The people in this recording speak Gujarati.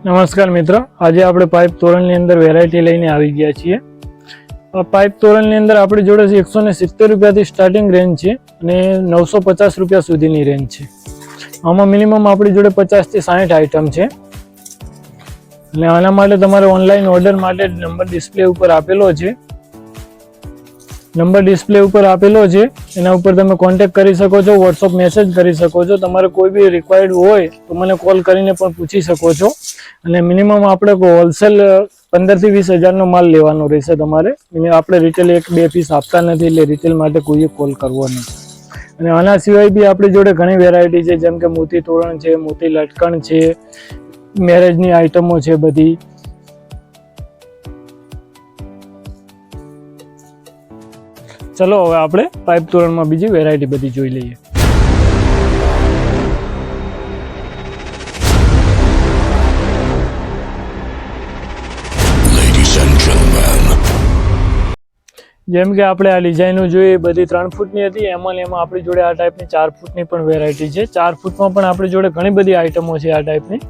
નમસ્કાર મિત્રો, આજે આપણે પાઇપ તોરણની અંદર વેરાયટી લઈને આવી ગયા છીએ. આ પાઇપ તોરણની અંદર આપણી જોડે 170 રૂપિયાથી સ્ટાર્ટિંગ રેન્જ છે અને 950 રૂપિયા સુધીની રેન્જ છે. આમાં મિનિમમ આપણી જોડે 50 થી 60 આઇટમ છે અને આના માટે તમારે ઓનલાઈન ઓર્ડર માટે નંબર ડિસ્પ્લે ઉપર આપેલો છે. એના ઉપર તમે કોન્ટેક્ટ કરી શકો છો, વોટ્સઅપ મેસેજ કરી શકો છો. તમારે કોઈ બી રિક્વાયર્ડ હોય તો મને કોલ કરીને પણ પૂછી શકો છો. અને મિનિમમ આપણે હોલસેલ 15 થી 20 હજારનો માલ લેવાનો રહેશે તમારે. આપણે રિટેલ 1-2 પીસ આપતા નથી, એટલે રિટેલ માટે કોઈએ કોલ કરવો નહીં. અને આના સિવાય બી આપણી જોડે ઘણી વેરાયટી છે, જેમ કે મોતી તોરણ છે, મોતી લટકણ છે, મેરેજની આઇટમો છે બધી. ચલો હવે આપણે પાઇપ તોરણમાં બીજી વેરાયટી બધી જોઈ લઈએ. જેમ કે આપણે આ ડિઝાઇનો જોઈએ બધી 3 ફૂટની હતી. એમાં આપણી જોડે આ ટાઈપની 4 ફૂટની પણ વેરાયટી છે. 4 ફૂટમાં પણ આપણી જોડે ઘણી બધી આઇટમો છે આ ટાઈપની.